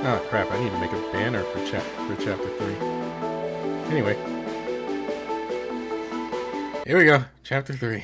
Oh crap, I need to make a banner for chapter 3. Anyway. Here we go. Chapter 3.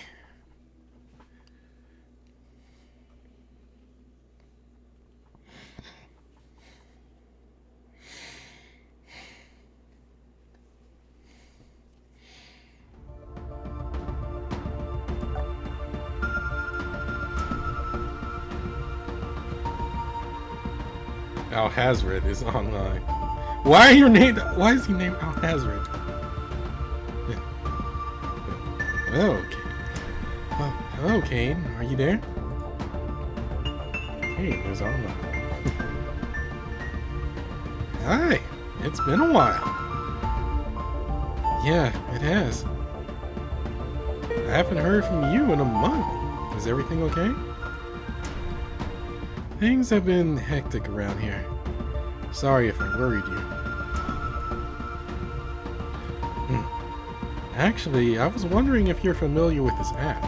Al-Hazred is online. Why is he named Al-Hazred? Hello, hello, Kane. Are you there? Kane is online. Hi. It's been a while. Yeah, it has. I haven't heard from you in a month. Is everything okay? Things have been hectic around here. Sorry if I worried you. Actually, I was wondering if you're familiar with this app.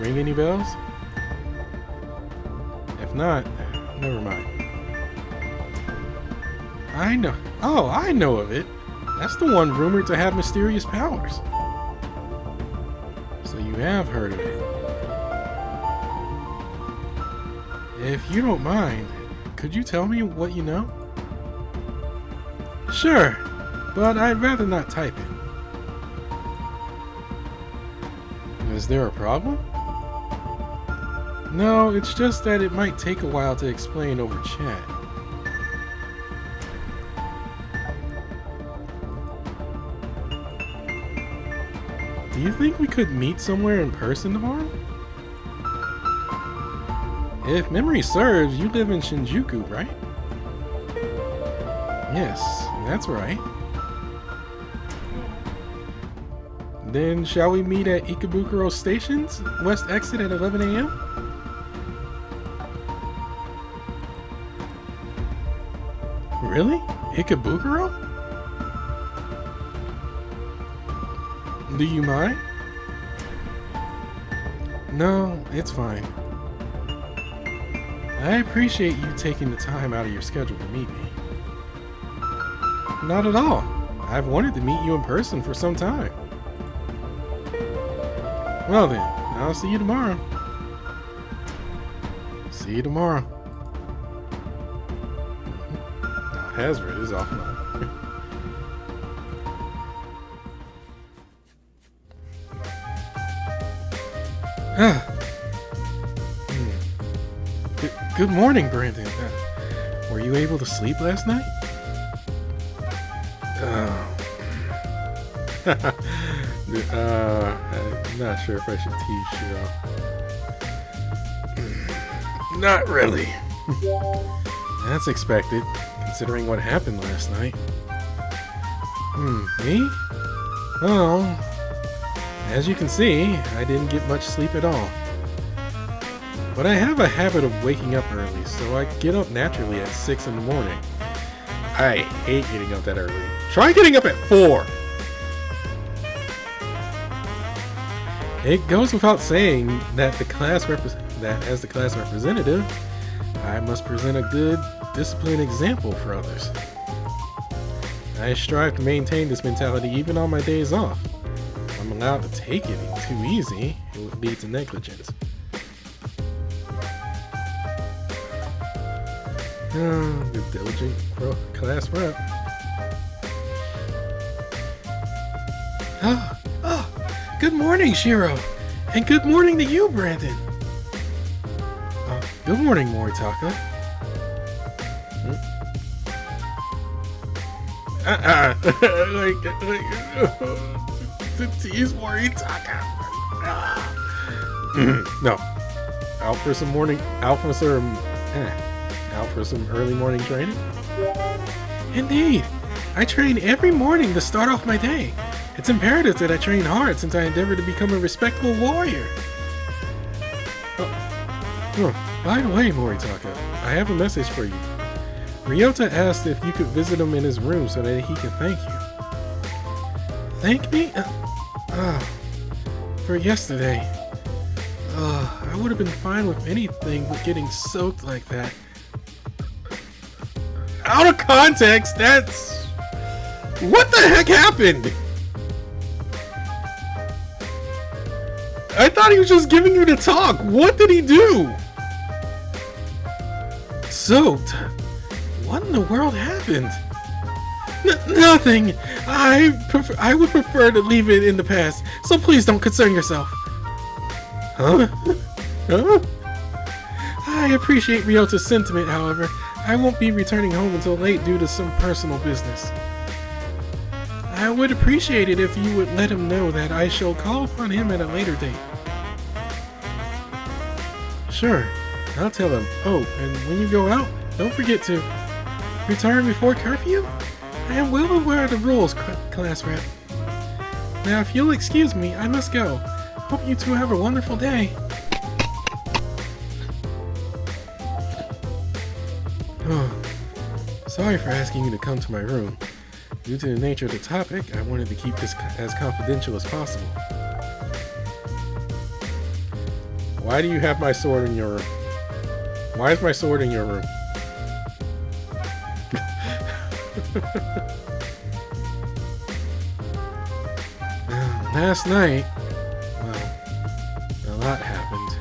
Ring any bells? If not, never mind. I know. Oh, I know of it. That's the one rumored to have mysterious powers. So you have heard of it. If you don't mind, could you tell me what you know? Sure, but I'd rather not type it. Is there a problem? No, it's just that it might take a while to explain over chat. Do you think we could meet somewhere in person tomorrow? If memory serves, you live in Shinjuku, right? Yes, that's right. Then shall we meet at Ikebukuro Station's west exit at 11 a.m.? Really? Ikebukuro? Do you mind? No, it's fine. I appreciate you taking the time out of your schedule to meet me. Not at all. I've wanted to meet you in person for some time. Well then, I'll see you tomorrow. See you tomorrow. Now Hazard is offline. Good morning, Brandon. Were you able to sleep last night? I'm not sure if I should tease Shiro. Not really. That's expected, considering what happened last night. Me? Well, as you can see, I didn't get much sleep at all. But I have a habit of waking up early, so I get up naturally at 6 in the morning. I hate getting up that early. Try getting up at 4! It goes without saying that as the class representative, I must present a good, disciplined example for others. I strive to maintain this mentality even on my days off. If I'm allowed to take it too easy, it would lead to negligence. The diligent class rep. Good morning, Shiro. And good morning to you, Brandon. Good morning, Moritaka. To tease Moritaka. No. Out for some early morning training? Indeed. I train every morning to start off my day. It's imperative that I train hard since I endeavor to become a respectable warrior. By the way, Moritaka, I have a message for you. Ryota asked if you could visit him in his room so that he can thank you. Thank me? For yesterday. I would have been fine with anything but getting soaked like that. Out of context, that's... What the heck happened? I thought he was just giving you the talk. What did he do? Soaked? What in the world happened? Nothing. I would prefer to leave it in the past, so please don't concern yourself. Huh? Huh? I appreciate Ryota's sentiment, however. I won't be returning home until late due to some personal business. I would appreciate it if you would let him know that I shall call upon him at a later date. Sure, I'll tell him. Oh, and when you go out, don't forget to return before curfew? I am well aware of the rules, class rep. Now, if you'll excuse me, I must go. Hope you two have a wonderful day. Oh, sorry for asking you to come to my room. Due to the nature of the topic, I wanted to keep this as confidential as possible. Why do you have my sword in your room? Why is my sword in your room? Last night, well, a lot happened.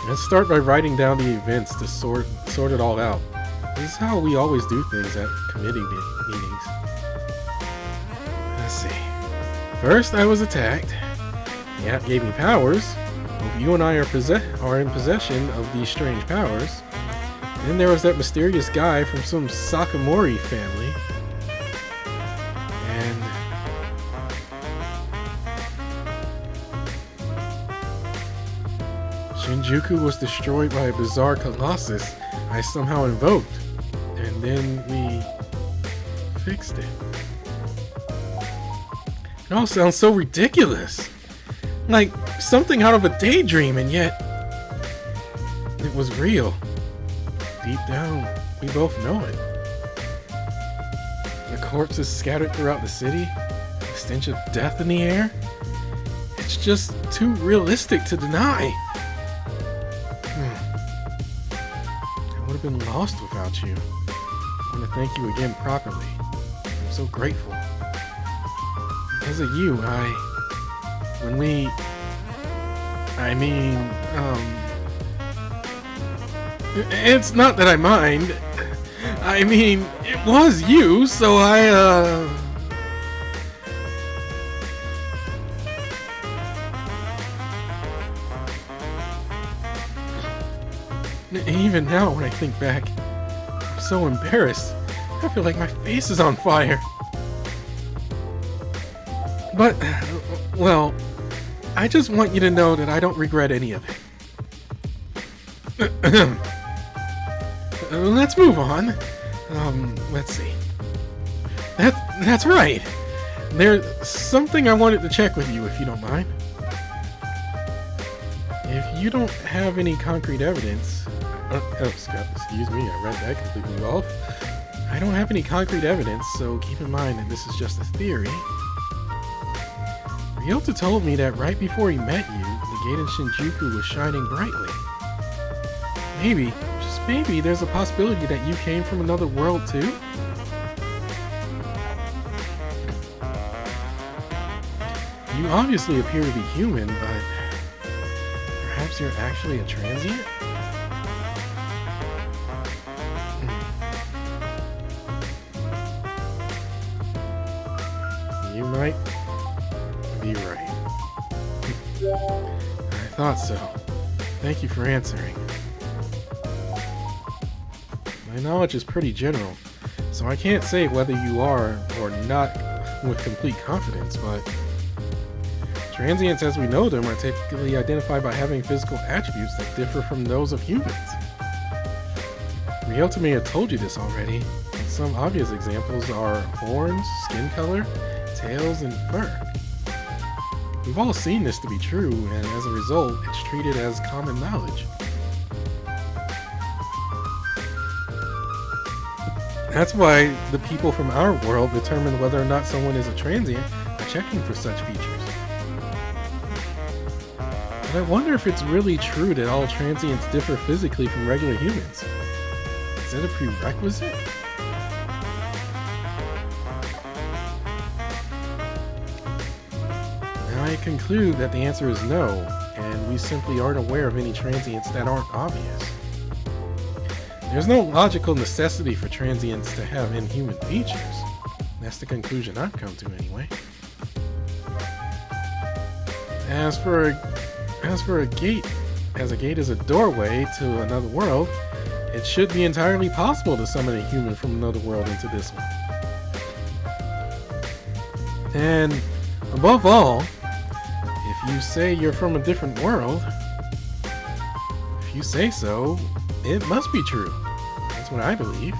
Let's start by writing down the events to sort it all out. This is how we always do things at committee meetings. Let's see. First, I was attacked. The app gave me powers. Hope you and I are in possession of these strange powers. Then there was that mysterious guy from some Sakamori family. And Shinjuku was destroyed by a bizarre colossus I somehow invoked. And then we fixed it. It all sounds so ridiculous. Like something out of a daydream, and yet it was real. Deep down, we both know it. The corpses scattered throughout the city, the stench of death in the air. It's just too realistic to deny. I would have been lost without you. I want to thank you again properly. I'm so grateful. Because of you, it's not that I mind. I mean, it was you, so Even now, when I think back, I'm so embarrassed. I feel like my face is on fire. But, well, I just want you to know that I don't regret any of it. Let's move on. Let's see. That's right. There's something I wanted to check with you, if you don't mind. If you don't have any concrete evidence... excuse me, I read that completely off. I don't have any concrete evidence, so keep in mind that this is just a theory. Ryota told me that right before he met you, the gate in Shinjuku was shining brightly. Maybe, just maybe, there's a possibility that you came from another world too? You obviously appear to be human, but perhaps you're actually a transient? You might be right. I thought so. Thank you for answering. My knowledge is pretty general, so I can't say whether you are or not with complete confidence, but transients as we know them are typically identified by having physical attributes that differ from those of humans. Ryota may have told you this already, but some obvious examples are horns, skin color, tails, and fur. We've all seen this to be true, and as a result, it's treated as common knowledge. That's why the people from our world determine whether or not someone is a transient by checking for such features. But But I wonder if it's really true that all transients differ physically from regular humans. Is that a prerequisite? Now I conclude that the answer is no, and we simply aren't aware of any transients that aren't obvious. There's no logical necessity for transients to have inhuman features. That's the conclusion I've come to anyway. As for a gate, as a gate is a doorway to another world, it should be entirely possible to summon a human from another world into this one. And above all, if you say you're from a different world, if you say so, it must be true. That's what I believe.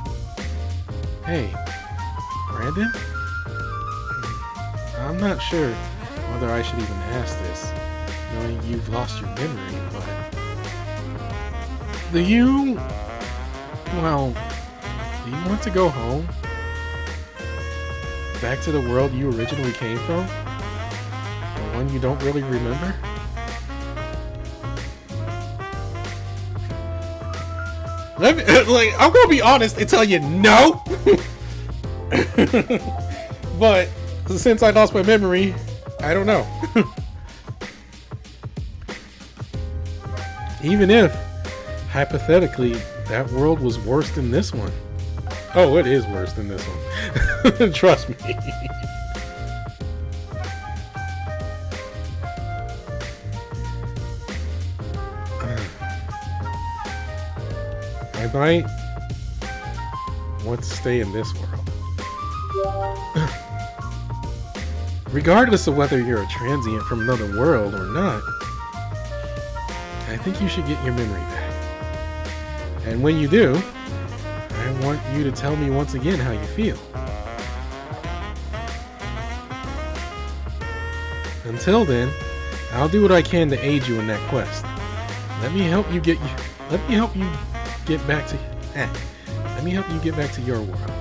Hey, Brandon? I'm not sure whether I should even ask this, knowing you've lost your memory, but do you want to go home? Back to the world you originally came from? The one you don't really remember? I'm gonna be honest and tell you no. But since I lost my memory, I don't know. Even if, hypothetically, that world was worse than this one. Oh, it is worse than this one. Trust me. I might want to stay in this world. Regardless of whether you're a transient from another world or not, I think you should get your memory back. And when you do, I want you to tell me once again how you feel. Until then, I'll do what I can to aid you in that quest. Let me help you get back to your world.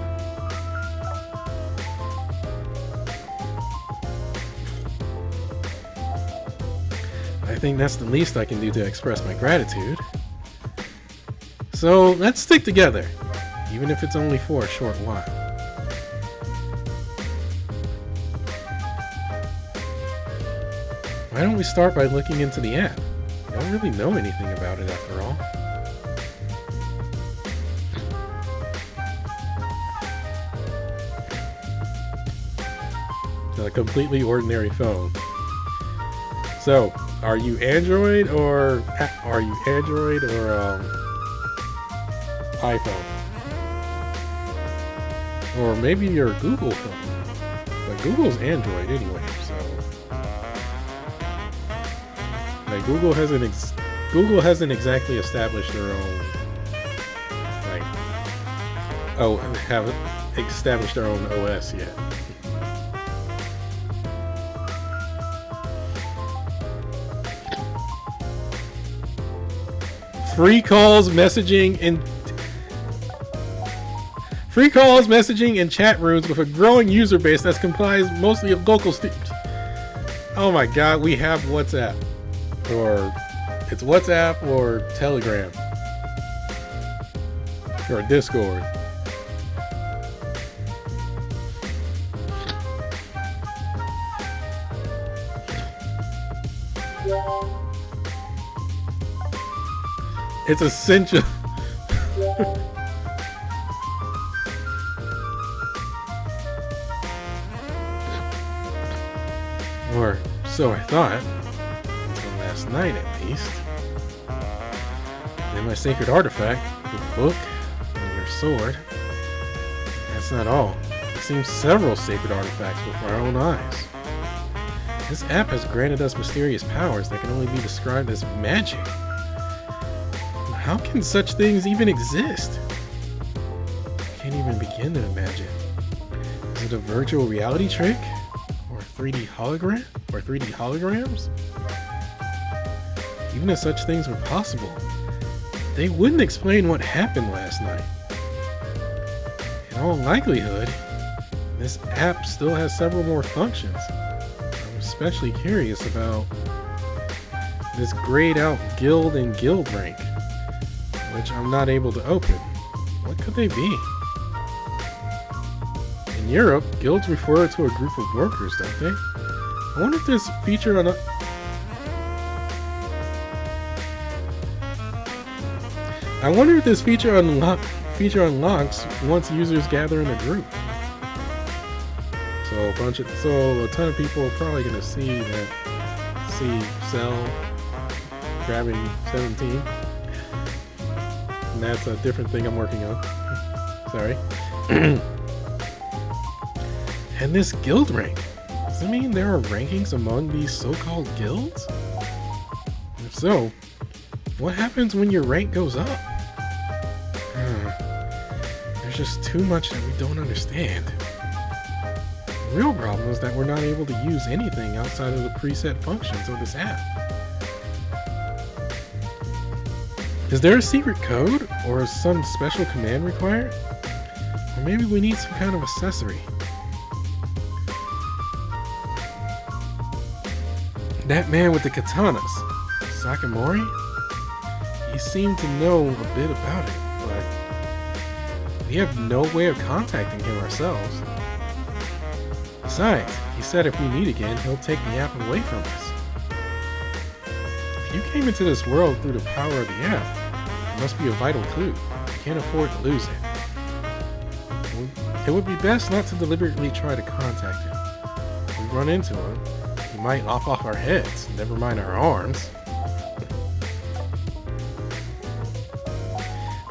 I think that's the least I can do to express my gratitude. So let's stick together, even if it's only for a short while. Why don't we start by looking into the app? I don't really know anything about it after all. A completely ordinary phone. So, are you Android or iPhone? Or maybe you're a Google phone. But Google's Android anyway, so like Google hasn't exactly established their own haven't established their own OS yet. Free calls, messaging, and chat rooms with a growing user base that's comprised mostly of local students. Oh my god, we have WhatsApp. Or it's WhatsApp or Telegram. Or Discord. It's essential. Or so I thought. Until last night, at least. Then my sacred artifact, the book, and your sword. That's not all. It seems several sacred artifacts before our own eyes. This app has granted us mysterious powers that can only be described as magic. How can such things even exist? I can't even begin to imagine. Is it a virtual reality trick? Or 3D hologram? Or 3D holograms? Even if such things were possible, they wouldn't explain what happened last night. In all likelihood, this app still has several more functions. I'm especially curious about this grayed out guild and guild rank, which I'm not able to open. What could they be? In Europe, guilds refer to a group of workers, don't they? I wonder if this feature on unlocks once users gather in a group. So a ton of people are probably gonna see Cell grabbing 17. And that's a different thing I'm working on. Sorry. And this guild rank. Does it mean there are rankings among these so-called guilds? If so, what happens when your rank goes up? There's just too much that we don't understand. The real problem is that we're not able to use anything outside of the preset functions of this app. Is there a secret code or some special command required? Or maybe we need some kind of accessory. That man with the katanas, Sakamori? He seemed to know a bit about it, but we have no way of contacting him ourselves. Besides, he said if we meet again, he'll take the app away from us. If you came into this world through the power of the app, it must be a vital clue. You can't afford to lose it. It would be best not to deliberately try to contact him. If we run into him, he might lop off our heads, never mind our arms.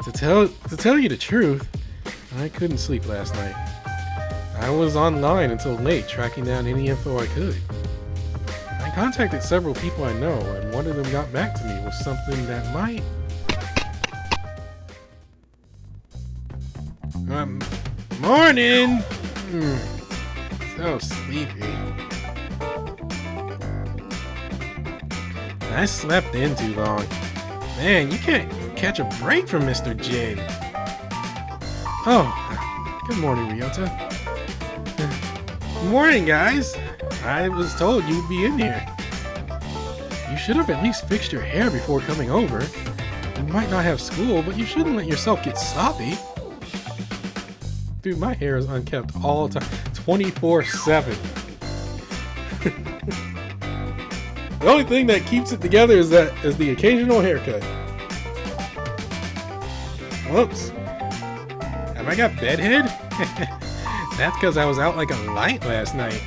To tell you the truth, I couldn't sleep last night. I was online until late, tracking down any info I could. I contacted several people I know, and one of them got back to me with something that might... Morning! So sleepy. I slept in too long. Man, you can't catch a break from Mr. Jin. Oh, good morning, Ryota. Good morning, guys. I was told you'd be in here. You should have at least fixed your hair before coming over. You might not have school, but you shouldn't let yourself get sloppy. Dude, my hair is unkept all the time. 24/7. The only thing that keeps it together is the occasional haircut. Whoops. Have I got bedhead? That's because I was out like a light last night.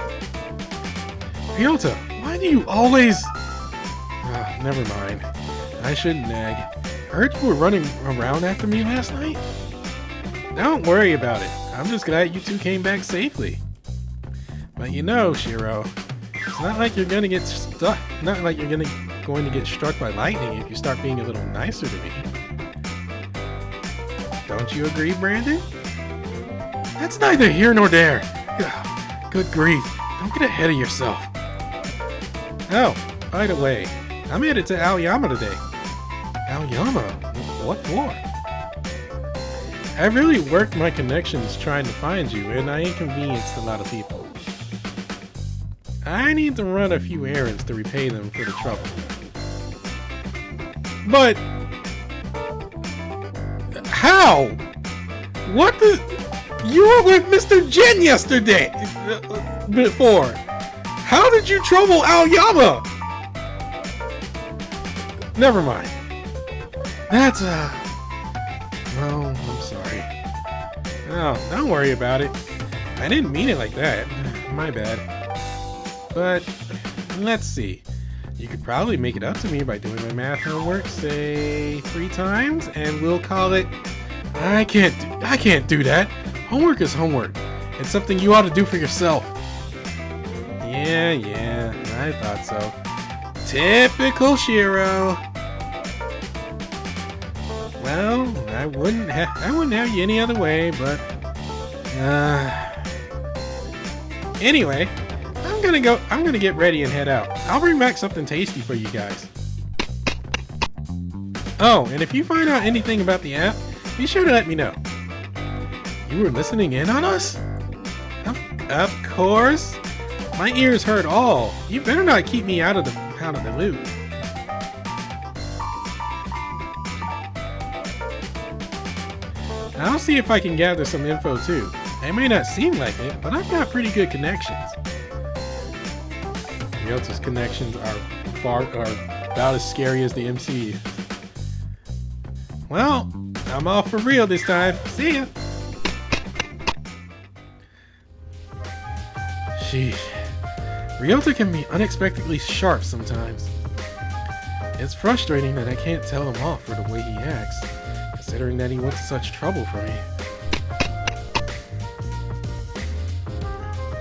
Ryota, why do you always... never mind. I shouldn't nag. I heard you were running around after me last night. Don't worry about it. I'm just glad you two came back safely. But you know, Shiro, it's not like you're gonna get stuck. Not like you're going to get struck by lightning if you start being a little nicer to me. Don't you agree, Brandon? That's neither here nor there. Good grief. Don't get ahead of yourself. Oh, by the way, I'm headed to Aoyama today. Aoyama? What for? I really worked my connections trying to find you, and I inconvenienced a lot of people. I need to run a few errands to repay them for the trouble. But... how? What the... You were with Mr. Jin yesterday! Before. How did you trouble Aoyama? Never mind. That's, well, I'm sorry. Oh, don't worry about it. I didn't mean it like that. My bad. But, let's see. You could probably make it up to me by doing my math homework, say, 3 times, and we'll call it... I can't do that. Homework is homework. It's something you ought to do for yourself. Yeah, I thought so. Typical Shiro. Well, I wouldn't have you any other way, but anyway, I'm gonna get ready and head out. I'll bring back something tasty for you guys. Oh, and if you find out anything about the app, be sure to let me know. You were listening in on us? Of course. My ears heard all. You better not keep me out of the loop. I'll see if I can gather some info too. It may not seem like it, but I've got pretty good connections. Ryota's connections are about as scary as the MC is. Well, I'm off for real this time. See ya. Sheesh. Ryota can be unexpectedly sharp sometimes. It's frustrating that I can't tell him off for the way he acts, considering that he went to such trouble for me.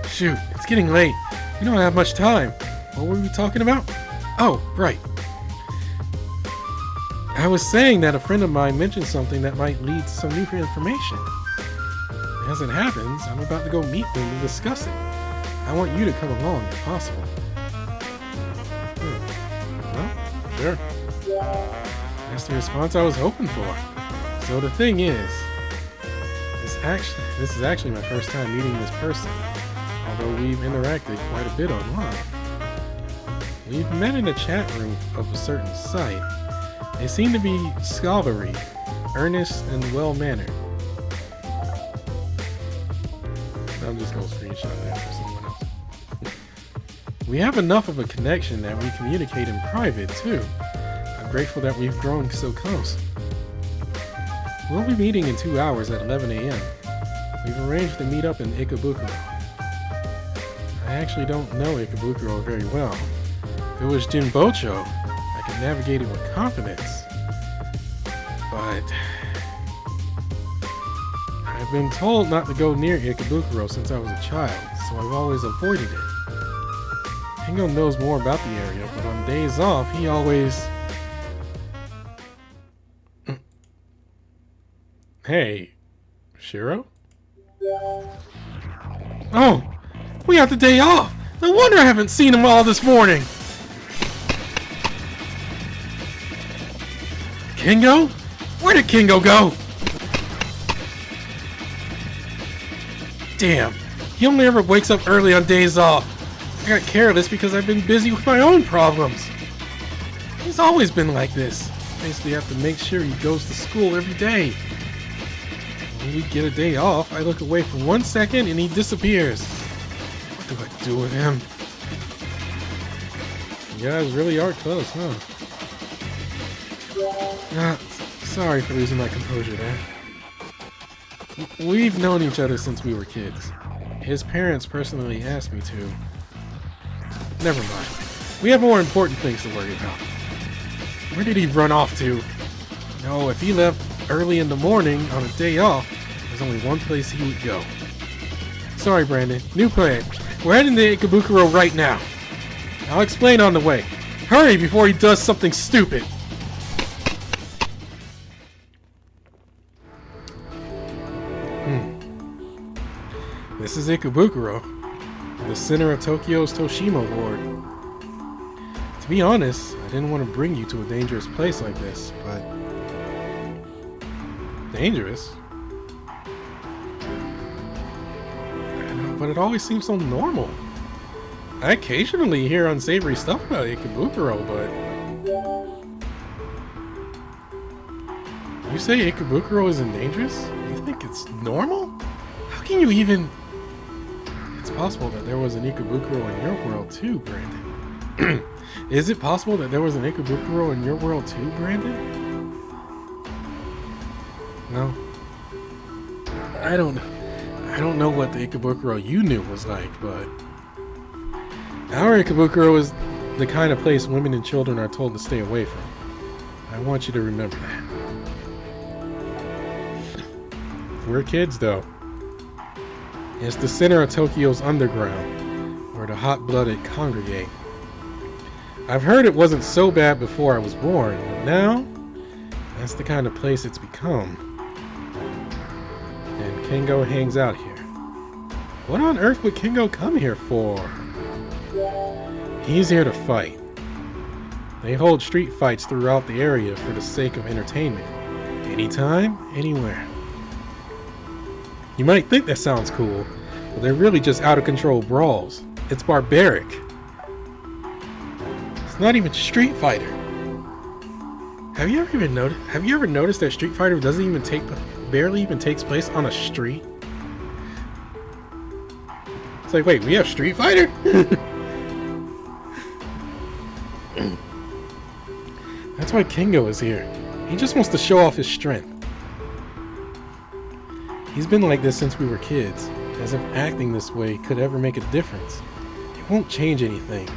Shoot, it's getting late. We don't have much time. What were we talking about? Oh, right. I was saying that a friend of mine mentioned something that might lead to some new information. As it happens, I'm about to go meet them to discuss it. I want you to come along if possible. Well, sure. That's the response I was hoping for. So the thing is, this is actually my first time meeting this person, although we've interacted quite a bit online. We've met in a chat room of a certain site. They seem to be scholarly, earnest, and well-mannered. I'm just going to screenshot that for someone else. We have enough of a connection that we communicate in private, too. I'm grateful that we've grown so close. We'll be meeting in 2 hours at 11 a.m. We've arranged to meet up in Ikebukuro. I actually don't know Ikebukuro very well. If it was Jinbocho, I could navigate it with confidence. But I've been told not to go near Ikebukuro since I was a child, so I've always avoided it. Kengo knows more about the area, but on days off, he always... Hey, Shiro? Oh, we got the day off! No wonder I haven't seen him all this morning! Kengo? Where did Kengo go? Damn, he only ever wakes up early on days off. I got careless because I've been busy with my own problems. He's always been like this. Basically have to make sure he goes to school every day. When we get a day off, I look away for 1 second and he disappears. What do I do with him? You guys really are close, huh? Sorry for losing my composure there. We've known each other since we were kids. His parents personally asked me to. Never mind. We have more important things to worry about. Where did he run off to? No, if he left early in the morning on a day off, there's only one place he would go. Sorry, Brandon. New plan. We're heading to Ikebukuro right now. I'll explain on the way. Hurry before he does something stupid. This is Ikebukuro, the center of Tokyo's Toshima ward. To be honest, I didn't want to bring you to a dangerous place like this, but... Dangerous? I know, but it always seems so normal. I occasionally hear unsavory stuff about Ikebukuro, but... You say Ikebukuro isn't dangerous? You think it's normal? How can you even... It's possible that there was an Ikebukuro in your world too, Brandon. Is it possible that there was an Ikebukuro in your world too, Brandon? No. I don't know what the Ikebukuro you knew was like, but... Our Ikebukuro is the kind of place women and children are told to stay away from. I want you to remember that. We're kids, though. It's the center of Tokyo's underground, where the hot-blooded congregate. I've heard it wasn't so bad before I was born, but now, that's the kind of place it's become. And Kengo hangs out here. What on earth would Kengo come here for? He's here to fight. They hold street fights throughout the area for the sake of entertainment. Anytime, anywhere. You might think that sounds cool, but they're really just out-of-control brawls. It's barbaric. It's not even Street Fighter. Have you ever noticed that Street Fighter doesn't even take barely even takes place on a street. It's like, wait, we have Street Fighter? That's why Kengo is here. He just wants to show off his strength. He's been like this since we were kids, as if acting this way could ever make a difference. It won't change anything.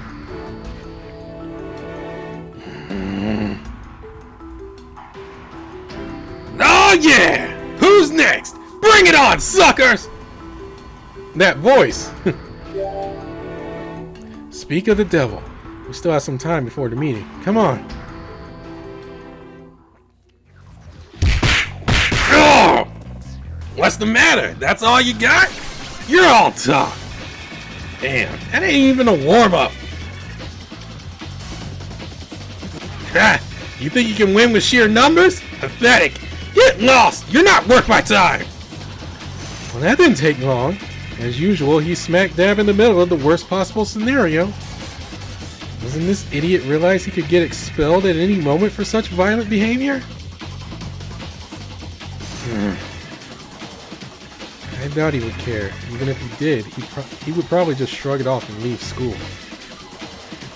Oh yeah! Who's next? Bring it on, suckers! That voice! Speak of the devil. We still have some time before the meeting. Come on. Oh! What's the matter? That's all you got? You're all tough. Damn, that ain't even a warm-up. Ha! You think you can win with sheer numbers? Pathetic. Get lost! You're not worth my time! Well, that didn't take long. As usual, he's smack dab in the middle of the worst possible scenario. Doesn't this idiot realize he could get expelled at any moment for such violent behavior? I doubt he would care. Even if he did, he would probably just shrug it off and leave school.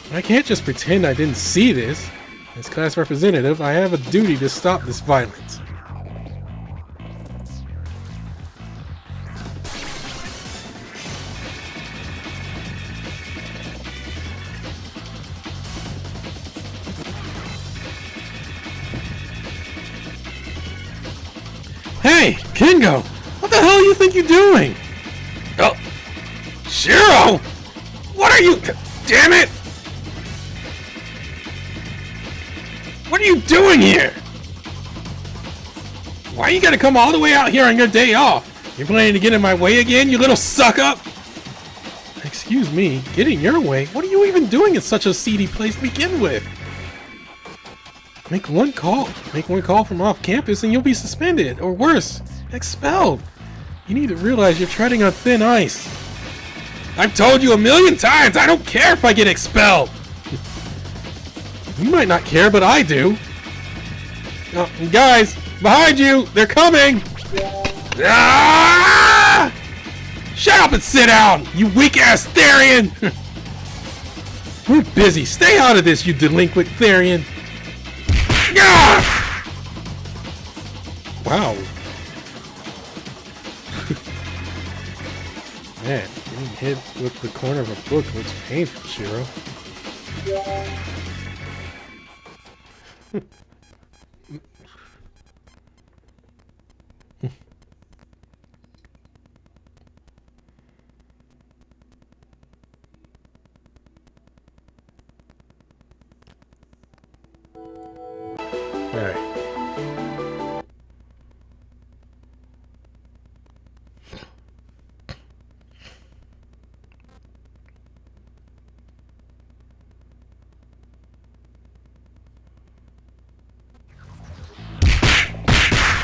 But I can't just pretend I didn't see this. As class representative, I have a duty to stop this violence. Hey, Kengo! What the hell do you think you're doing? Oh, Shiro! What are you... Damn it! What are you doing here? Why you gotta come all the way out here on your day off? You planning to get in my way again, you little suck-up? Excuse me, get in your way? What are you even doing in such a seedy place to begin with? Make one call from off campus and you'll be suspended, or worse, expelled. You need to realize you're treading on thin ice. I've told you 1,000,000 times, I don't care if I get expelled. You might not care, but I do. Oh, guys, behind you, they're coming. Ah! Shut up and sit down, you weak-ass Therian. We're busy. Stay out of this, you delinquent Therian. Wow. Man, getting hit with the corner of a book looks painful, Shiro. Alright.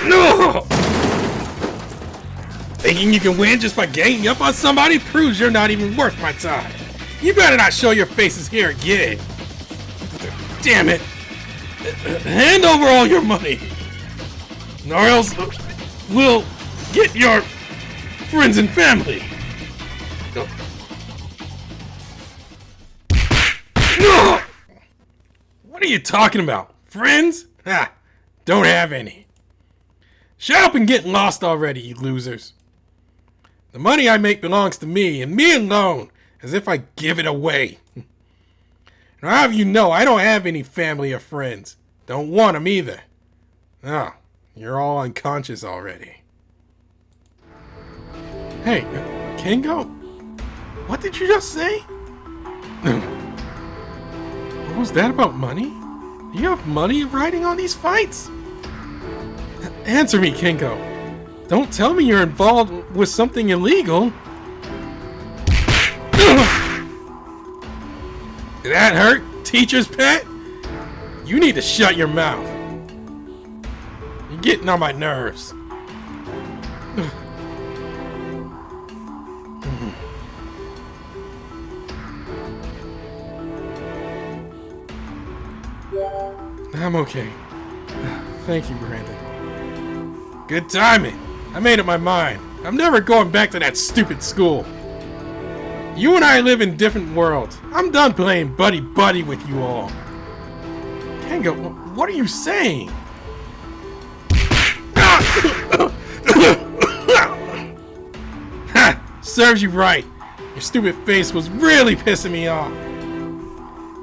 No! Thinking you can win just by ganging up on somebody proves you're not even worth my time. You better not show your faces here again. Damn it. Hand over all your money, or else we'll get your friends and family. No! What are you talking about? Friends? Ha! Don't have any. Shut up and get lost already, you losers. The money I make belongs to me, and me alone, as if I give it away. Now, how you know I don't have any family or friends. Don't want them either. Oh, you're all unconscious already. Hey, Kengo? What did you just say? What was that about money? Do you have money riding on these fights? Answer me, Kengo. Don't tell me you're involved with something illegal. Did that hurt, teacher's pet? You need to shut your mouth. You're getting on my nerves. I'm okay. Thank you, Brandon. Good timing. I made up my mind. I'm never going back to that stupid school. You and I live in different worlds. I'm done playing buddy-buddy with you all. Kengo, what are you saying? Ha! Serves you right. Your stupid face was really pissing me off.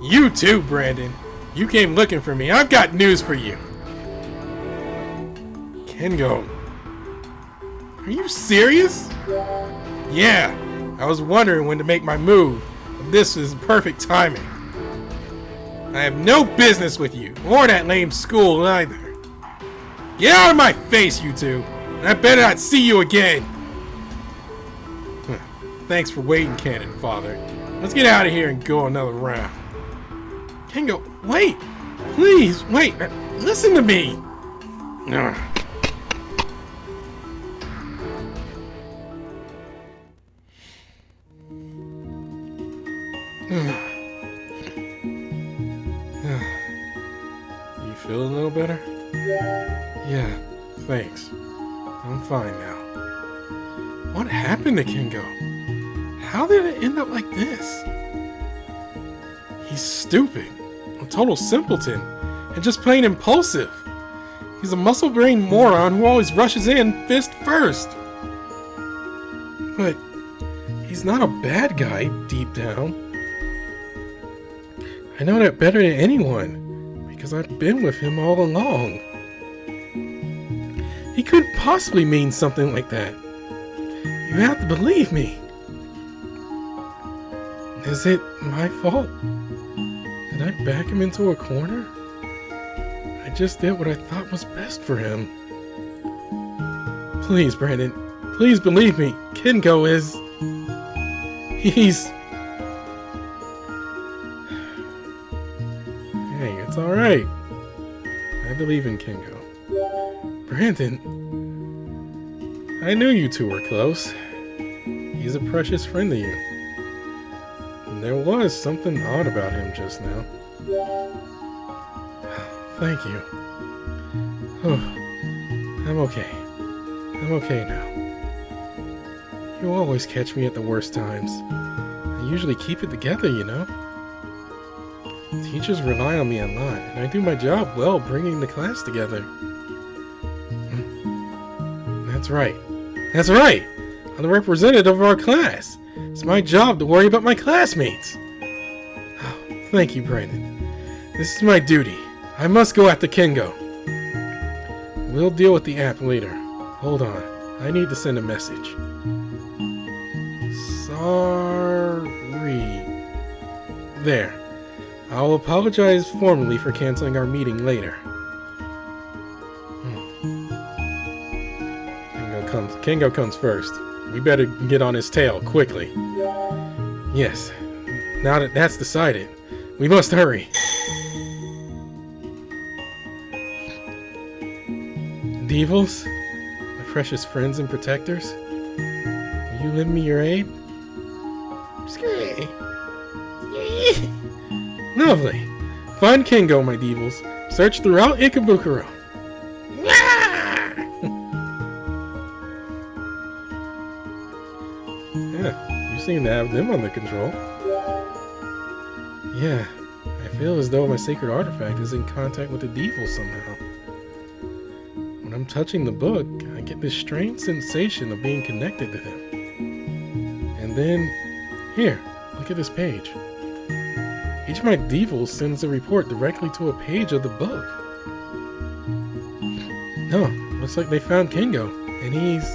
You too, Brandon. You came looking for me. I've got news for you. Kengo. Are you serious? Yeah. I was wondering when to make my move. But this is perfect timing. I have no business with you, or that lame school either. Get out of my face, you two. And I better not see you again. Thanks for waiting, Cannon Father. Let's get out of here and go another round. Kengo, wait! Please, wait! Listen to me! You feel a little better? Yeah, thanks. I'm fine now. What happened to Kengo? How did it end up like this? He's stupid, a total simpleton, and just plain impulsive. He's a muscle-brained moron who always rushes in fist first. But he's not a bad guy deep down. I know that better than anyone, because I've been with him all along. He couldn't possibly mean something like that. You have to believe me. Is it my fault? Did I back him into a corner? I just did what I thought was best for him. Please, Brandon, please believe me. Kengo is... He's... Hey, it's alright. I believe in Kengo. Brandon, I knew you two were close. He's a precious friend to you. And there was something odd about him just now. Thank you. Oh, I'm okay. I'm okay now. You always catch me at the worst times. I usually keep it together, you know. Teachers rely on me a lot, and I do my job well bringing the class together. That's right. That's right! I'm the representative of our class. It's my job to worry about my classmates. Oh, thank you, Brandon. This is my duty. I must go after Kengo. We'll deal with the app later. Hold on. I need to send a message. Sorry. There. I'll apologize formally for canceling our meeting later. Kengo comes first. We better get on his tail quickly. Yes. Now that that's decided, we must hurry. Devils, my precious friends and protectors, will you lend me your aid? Lovely. Find Kengo, my devils. Search throughout Ikebukuro. Yeah, you seem to have them under control. Yeah, I feel as though my sacred artifact is in contact with the devils somehow. When I'm touching the book, I get this strange sensation of being connected to them. And then, here, look at this page. Each of my devils sends a report directly to a page of the book. No, looks like they found Kengo, and he's...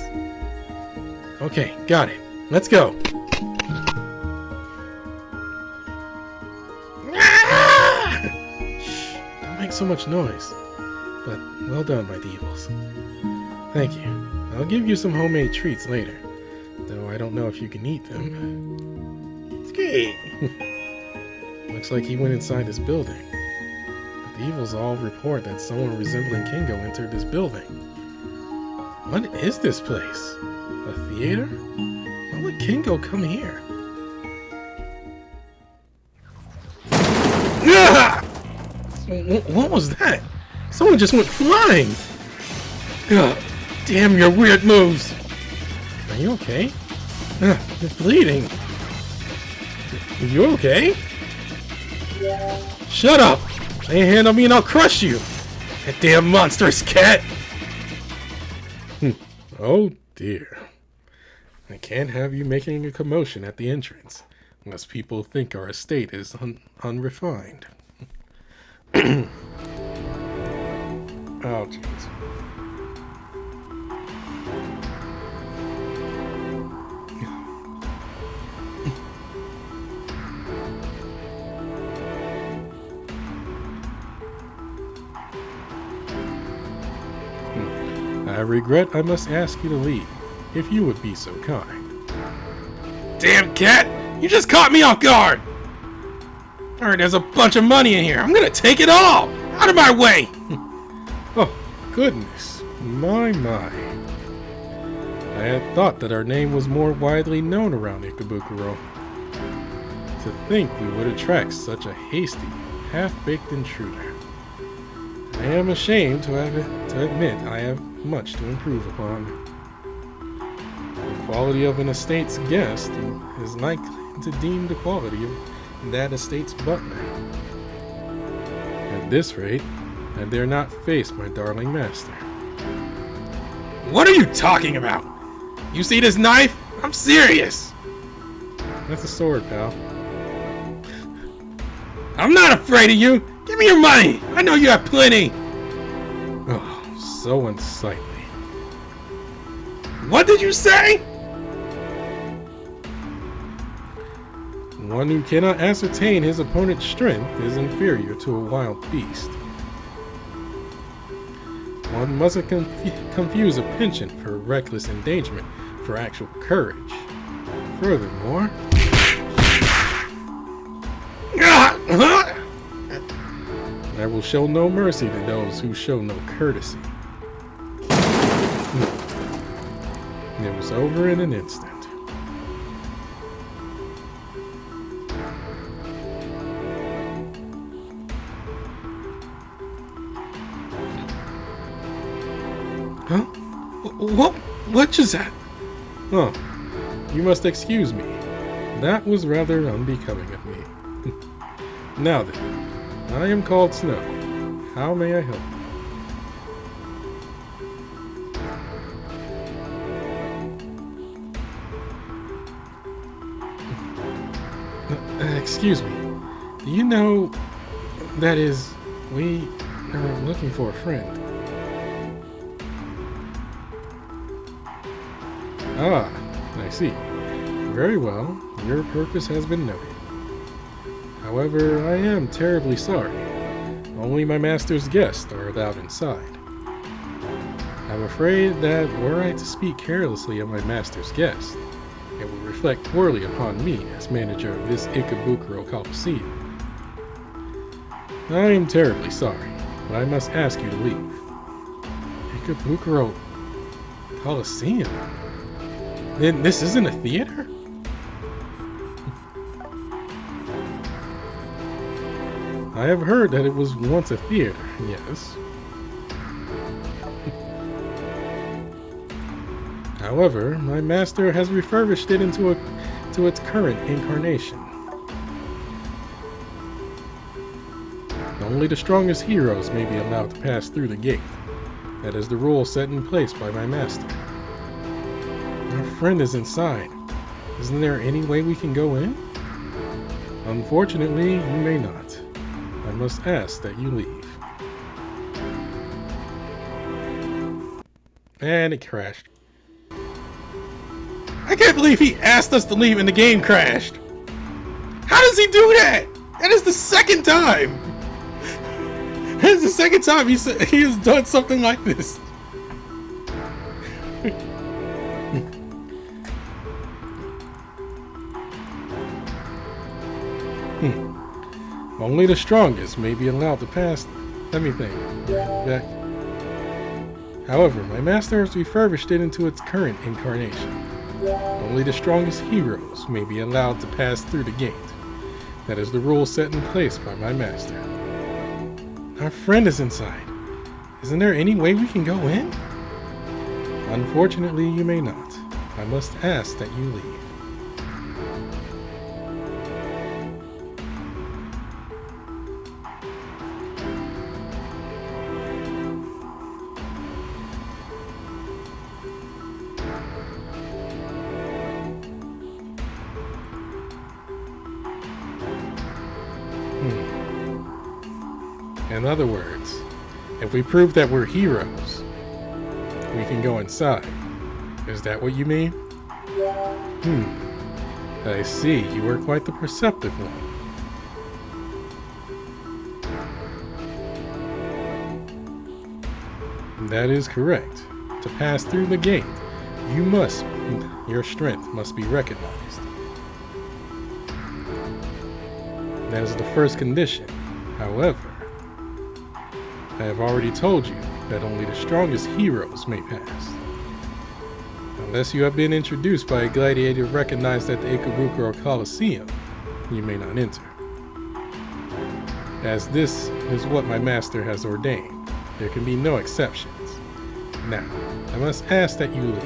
Okay, got it. Let's go. Shh, don't make so much noise. But well done, my devils. Thank you. I'll give you some homemade treats later, though I don't know if you can eat them. Looks like he went inside this building. The devils all report that someone resembling Kengo entered this building. What is this place? A theater? Why would Kengo come here? What was that? Someone just went flying! Damn your weird moves! Are you okay? You're bleeding. You okay? Shut up! Lay a hand on me and I'll crush you! That damn monstrous cat! Oh dear. I can't have you making a commotion at the entrance, unless people think our estate is unrefined. Oh, jeez. I regret I must ask you to leave, if you would be so kind. Damn cat! You just caught me off guard! Alright, there's a bunch of money in here. I'm gonna take it all! Out of my way! Oh, goodness. My. I had thought that our name was more widely known around Ikebukuro. To think we would attract such a hasty, half-baked intruder. I am ashamed to admit I have much to improve upon. The quality of an estate's guest is likely to deem the quality of that estate's butler. At this rate, I dare not face my darling master. What are you talking about? You see this knife? I'm serious! That's a sword, pal. I'm not afraid of you! Give me your money! I know you have plenty! Oh, so unsightly. What did you say? One who cannot ascertain his opponent's strength is inferior to a wild beast. One mustn't confuse a penchant for reckless endangerment for actual courage. Furthermore, I will show no mercy to those who show no courtesy. It was over in an instant. Huh? What just that? Oh, you must excuse me. That was rather unbecoming of me. Now then, I am called Snow. How may I help you? Excuse me. Do you know, that is, we are looking for a friend. Ah, I see. Very well, your purpose has been noted. However, I am terribly sorry. Only my master's guests are allowed inside. I'm afraid that were I to speak carelessly of my master's guests, it would reflect poorly upon me as manager of this Ikebukuro Colossuem. I am terribly sorry, but I must ask you to leave. Ikebukuro Colossuem? Then this isn't a theater? I have heard that it was once a theater, yes. However, my master has refurbished it into its current incarnation. Only the strongest heroes may be allowed to pass through the gate. That is the rule set in place by my master. Our friend is inside. Isn't there any way we can go in? Unfortunately, you may not. I must ask that you leave. And it crashed. I can't believe he asked us to leave and the game crashed. How does he do that? That is the second time. That is the second time he has done something like this. Only the strongest may be allowed to pass. Let me think. Back. However, my master has refurbished it into its current incarnation. Only the strongest heroes may be allowed to pass through the gate. That is the rule set in place by my master. Our friend is inside. Isn't there any way we can go in? Unfortunately, you may not. I must ask that you leave. In other words, if we prove that we're heroes, we can go inside. Is that what you mean? I see. You are quite the perceptive one. That is correct. To pass through the gate, your strength must be recognized. That is the first condition. However, I have already told you that only the strongest heroes may pass. Unless you have been introduced by a gladiator recognized at the Ikebukuro Colossuem, you may not enter. As this is what my master has ordained, there can be no exceptions. Now, I must ask that you leave.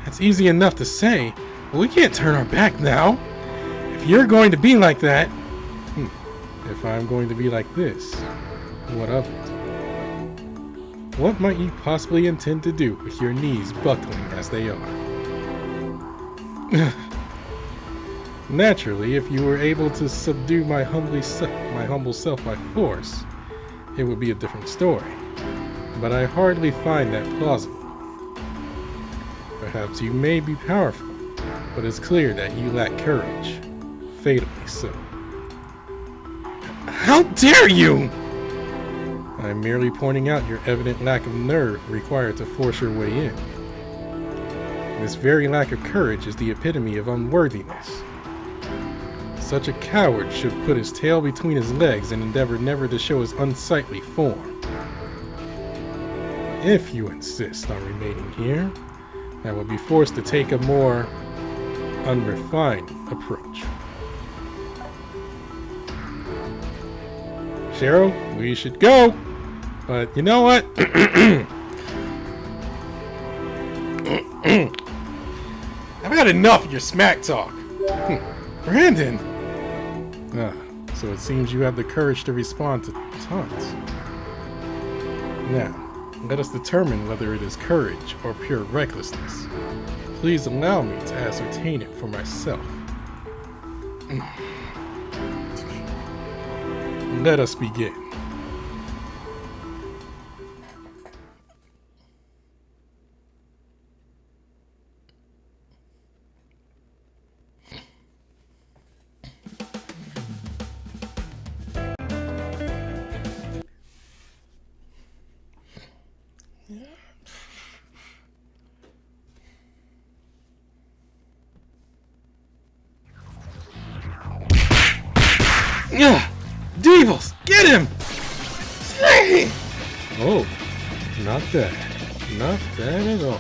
That's easy enough to say, but we can't turn our back now. If you're going to be like that, if I'm going to be like this, what of it? What might you possibly intend to do with your knees buckling as they are? Naturally, if you were able to subdue my humble self by force, it would be a different story. But I hardly find that plausible. Perhaps you may be powerful, but it's clear that you lack courage. Fatally so. How dare you! I'm merely pointing out your evident lack of nerve required to force your way in. This very lack of courage is the epitome of unworthiness. Such a coward should put his tail between his legs and endeavor never to show his unsightly form. If you insist on remaining here, I will be forced to take a more unrefined approach. Shiro, we should go! But you know what? I've had enough of your smack talk. Brandon! So it seems you have the courage to respond to taunts. Now, let us determine whether it is courage or pure recklessness. Please allow me to ascertain it for myself. Let us begin. Devils, get him! Oh, not bad. Not bad at all.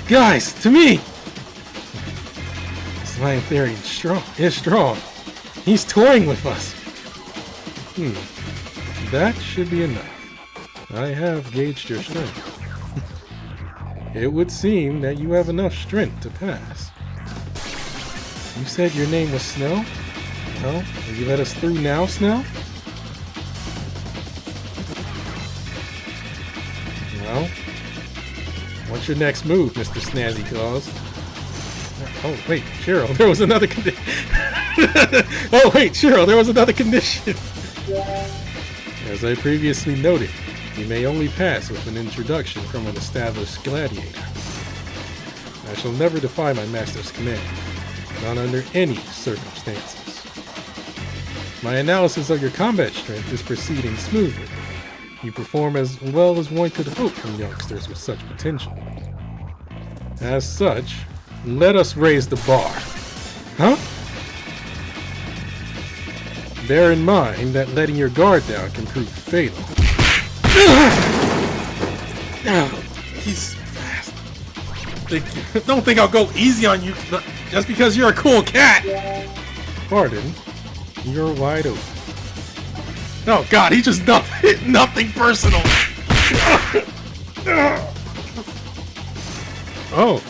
Guys, to me! This Lion Theory is strong. He's toying with us. That should be enough. I have gauged your strength. It would seem that you have enough strength to pass. You said your name was Snow? Well, will you let us through now, Snow? Well, what's your next move, Mr. Snazzy Claus? Oh, wait, Shiro, there was another condition. Oh, wait, Shiro, there was another condition. As I previously noted, you may only pass with an introduction from an established gladiator. I shall never defy my master's command, not under any circumstances. My analysis of your combat strength is proceeding smoothly. You perform as well as one could hope from youngsters with such potential. As such, let us raise the bar. Huh? Bear in mind that letting your guard down can prove fatal. He's fast. Don't think I'll go easy on you just because you're a cool cat. Pardon, you're wide open. Oh God, he just nothing personal. Oh,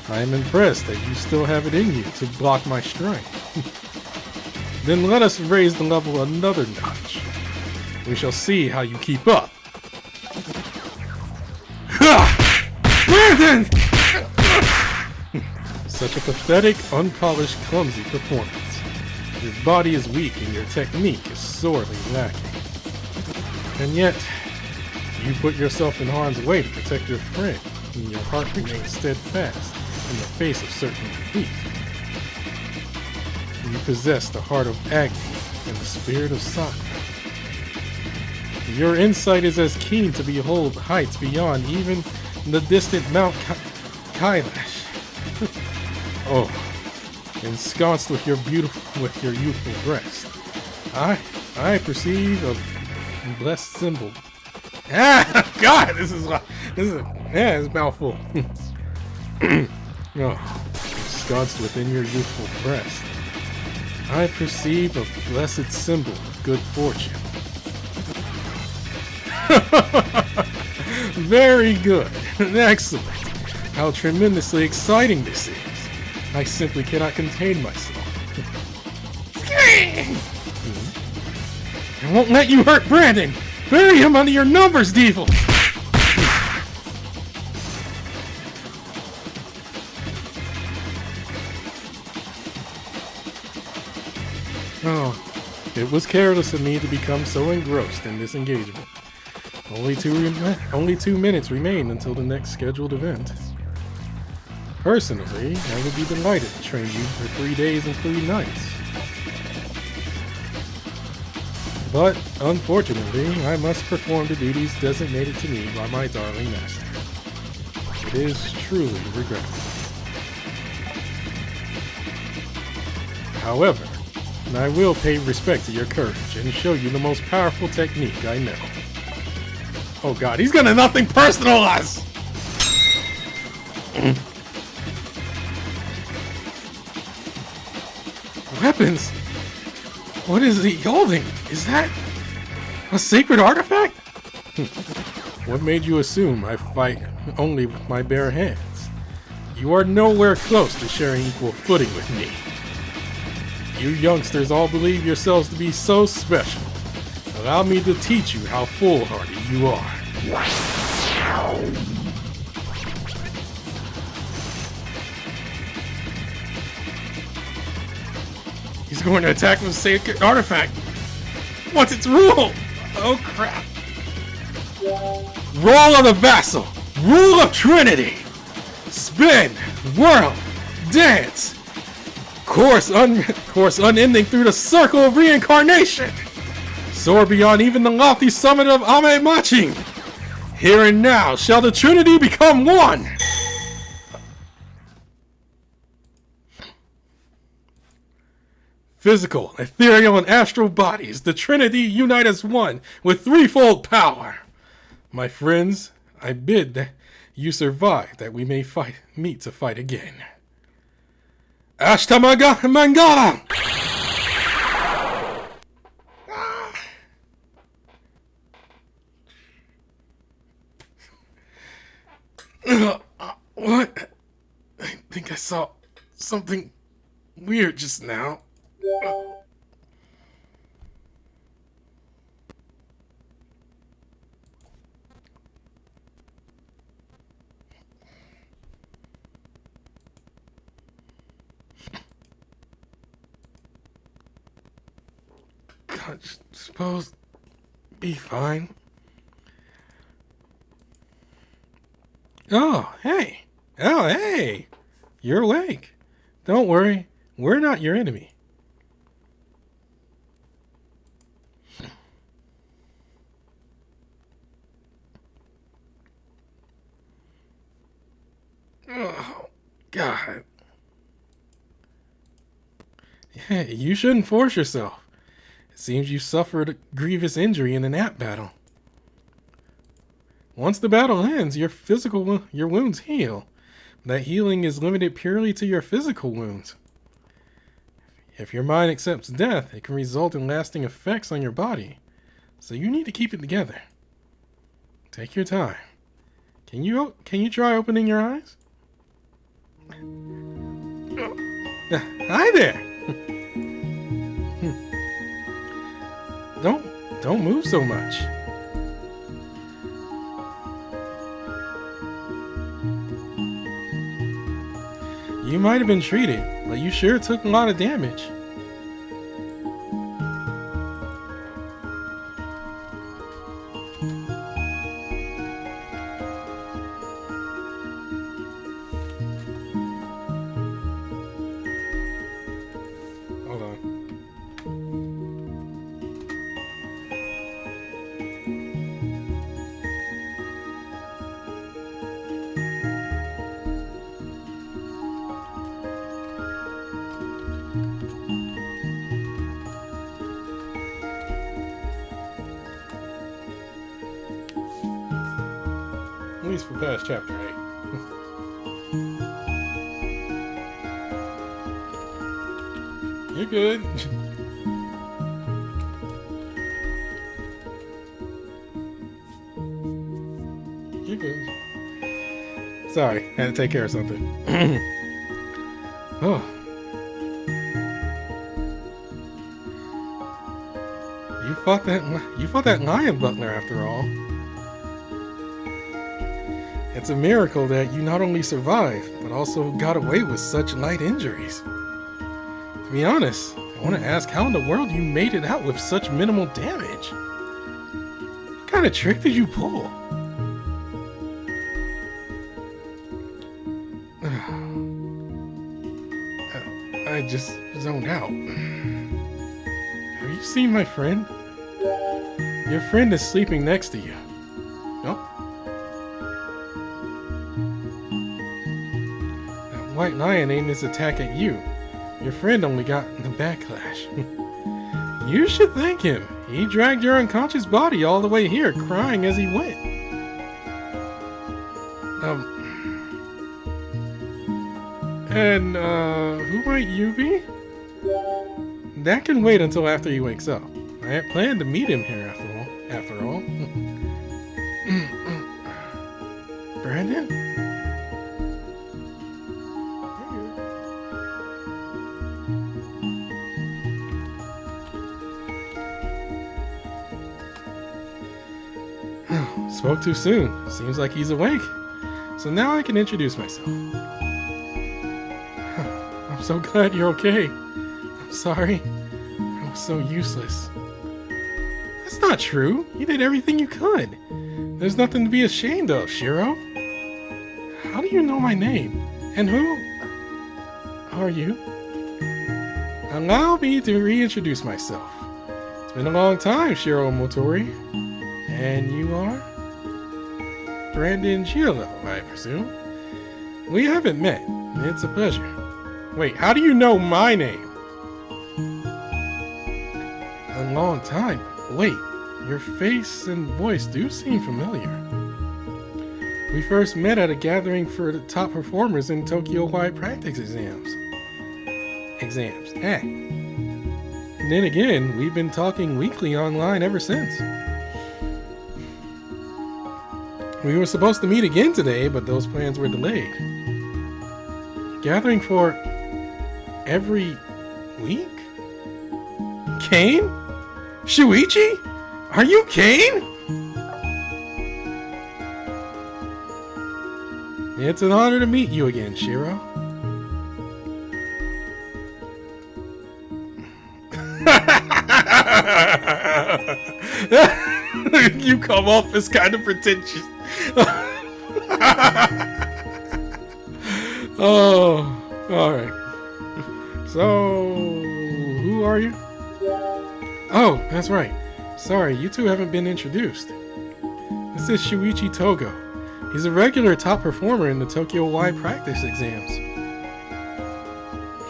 I am impressed that you still have it in you to block my strike. Then let us raise the level another notch. We shall see how you keep up. Brandon! Such a pathetic, unpolished, clumsy performance. Your body is weak and your technique is sorely lacking. And yet, you put yourself in harm's way to protect your friend, and your heart remains steadfast in the face of certain defeat. You possess the heart of Agni and the spirit of Sakura. Your insight is as keen to behold heights beyond even the distant Mount Kailash. Oh, ensconced with your youthful breast, I perceive a blessed symbol. Ah, God, this is it's a mouthful. Oh, ensconced within your youthful breast, I perceive a blessed symbol of good fortune. Very good. Excellent. How tremendously exciting this is. I simply cannot contain myself. I won't let you hurt Brandon. Bury him under your numbers, Devil. Oh, it was careless of me to become so engrossed in this engagement. Only 2 minutes remain until the next scheduled event. Personally, I would be delighted to train you for 3 days and 3 nights. But, unfortunately, I must perform the duties designated to me by my darling master. It is truly regrettable. However, I will pay respect to your courage and show you the most powerful technique I know. Oh God, he's gonna nothing personal us! Weapons? What is he holding? Is that a sacred artifact? What made you assume I fight only with my bare hands? You are nowhere close to sharing equal footing with me. You youngsters all believe yourselves to be so special. Allow me to teach you how foolhardy you are. He's going to attack with a sacred artifact. What's its rule? Oh crap. Roll of the Vassal. Rule of Trinity. Spin. Whirl. Dance. Course unending through the circle of reincarnation. Soar beyond even the lofty summit of Amemachi. Here and now shall the Trinity become one. Physical, ethereal, and astral bodies, the Trinity unite as one with threefold power. My friends, I bid that you survive that we may meet to fight again. Ashta Mangala! What? I think I saw something weird just now. God, suppose be fine. Oh, hey. Oh, hey. You're awake. Don't worry. We're not your enemy. Oh, God. Hey, you shouldn't force yourself. It seems you suffered a grievous injury in an app battle. Once the battle ends, your wounds heal. That healing is limited purely to your physical wounds. If your mind accepts death, it can result in lasting effects on your body. So you need to keep it together. Take your time. Can you try opening your eyes? Hi there. Don't move so much. You might have been treated, but you sure took a lot of damage. Hold on. At least for past chapter 8. You're good. You're good. Sorry, had to take care of something. Oh. You fought that lion butler after all. It's a miracle that you not only survived, but also got away with such light injuries. To be honest, I want to ask how in the world you made it out with such minimal damage. What kind of trick did you pull? I just zoned out. Have you seen my friend? Your friend is sleeping next to you. Oh. White Lion aimed his attack at you. Your friend only got the backlash. You should thank him. He dragged your unconscious body all the way here, crying as he went. Who might you be? That can wait until after he wakes up. I had planned to meet him here after all. Brandon? Spoke too soon. Seems like he's awake. So now I can introduce myself. I'm so glad you're okay. I'm sorry. I was so useless. That's not true. You did everything you could. There's nothing to be ashamed of, Shiro. How do you know my name? And who are you? Allow me to reintroduce myself. It's been a long time, Shiro Motori. And you are? Brandon Shiro, I presume. We haven't met. It's a pleasure. Wait, how do you know my name? A long time. Wait, your face and voice do seem familiar. We first met at a gathering for the top performers in Tokyo-wide practice exams. And then again, we've been talking weekly online ever since. We were supposed to meet again today, but those plans were delayed. Gathering for every week? Kane? Shuichi? Are you Kane? It's an honor to meet you again, Shiro. You come off as kind of pretentious. Oh, alright. So, who are you? Oh, that's right. Sorry, you two haven't been introduced. This is Shuichi Togo. He's a regular top performer in the Tokyo-wide practice exams.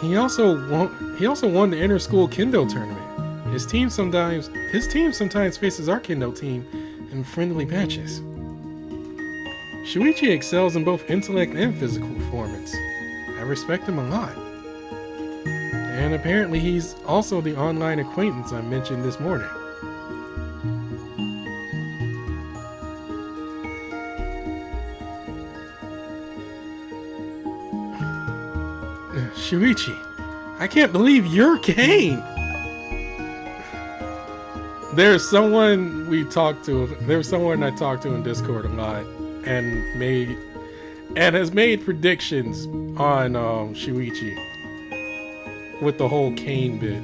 He also won the inter-school kendo tournament. His team sometimes faces our Kendo team in friendly matches. Shuichi excels in both intellect and physical performance. I respect him a lot. And apparently he's also the online acquaintance I mentioned this morning. Shuichi, I can't believe you're Kane! There's someone I talked to in Discord a lot and has made predictions on Shuichi with the whole Kane bit.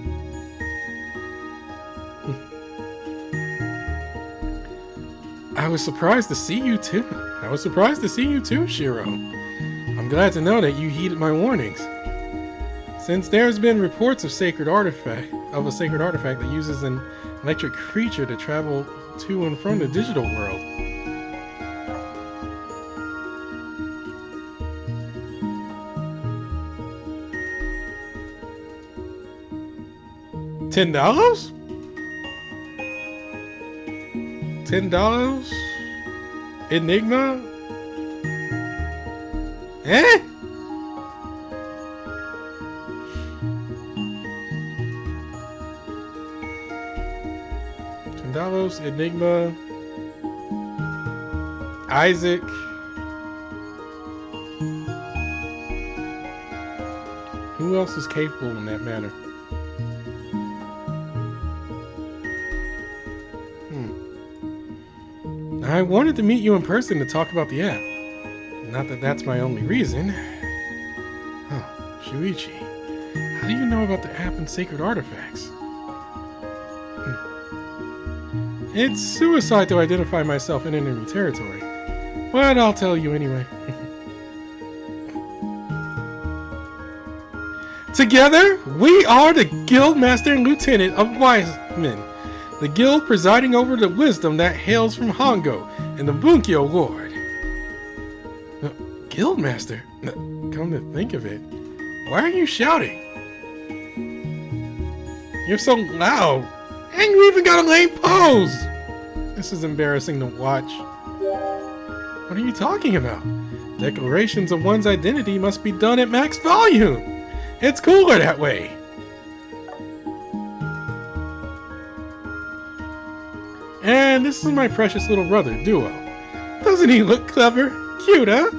I was surprised to see you too. Shiro. I'm glad to know that you heeded my warnings. Since there's been reports of a sacred artifact that uses an electric creature to travel to and from the digital world. $10? $10? Enigma? Eh? $10, Enigma, Isaac. Who else is capable in that manner? I wanted to meet you in person to talk about the app. Not that that's my only reason. Oh, Shuichi, how do you know about the app and sacred artifacts? It's suicide to identify myself in enemy territory, but I'll tell you anyway. Together, we are the Guildmaster and Lieutenant of Wisemen, the guild presiding over the wisdom that hails from Hongo and the Bunkyo Ward. Guildmaster? Come to think of it, why are you shouting? You're so loud, and you even got a lame pose! This is embarrassing to watch. What are you talking about? Declarations of one's identity must be done at max volume. It's cooler that way. And this is my precious little brother, Duo. Doesn't he look clever? Cute, huh?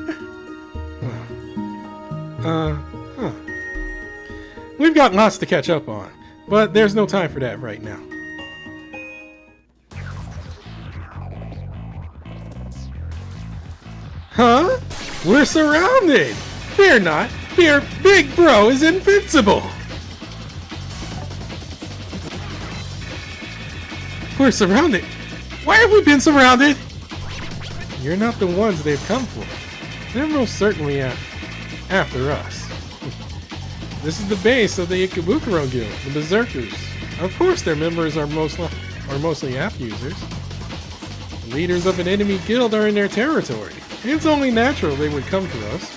We've got lots to catch up on, but there's no time for that right now. Huh? We're surrounded! Fear not, Big Bro is invincible! We're surrounded! Why have we been surrounded? You're not the ones they've come for. They're most certainly after us. This is the base of the Ikebukuro Guild, the Berserkers. Of course their members are mostly app users. The leaders of an enemy guild are in their territory. It's only natural they would come to us.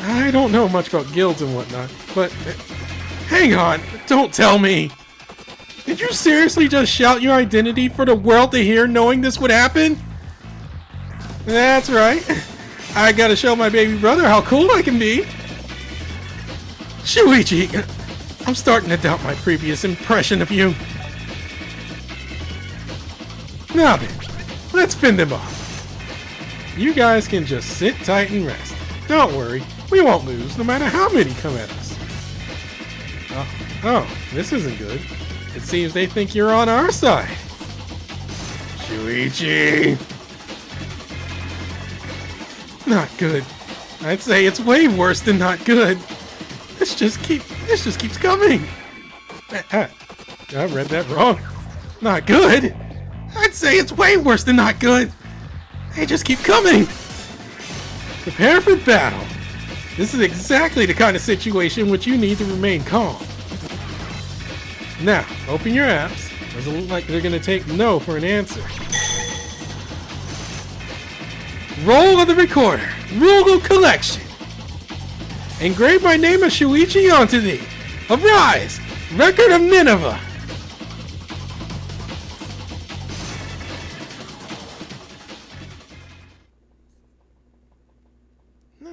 I don't know much about guilds and whatnot, but... Hang on! Don't tell me! Did you seriously just shout your identity for the world to hear knowing this would happen? That's right. I gotta show my baby brother how cool I can be. Shuichi, I'm starting to doubt my previous impression of you. Now then, let's fend them off. You guys can just sit tight and rest. Don't worry, we won't lose no matter how many come at us. Oh, this isn't good. It seems they think you're on our side. Shuichi! Not good. I'd say it's way worse than not good. This just keeps coming. I read that wrong. Not good? I'd say it's way worse than not good. They just keep coming. Prepare for battle. This is exactly the kind of situation which you need to remain calm. Now, open your apps. Doesn't look like they're going to take no for an answer. Roll of the recorder. Rugal collection. Engrave my name of Shuichi onto thee. Arise! Record of Nineveh. No.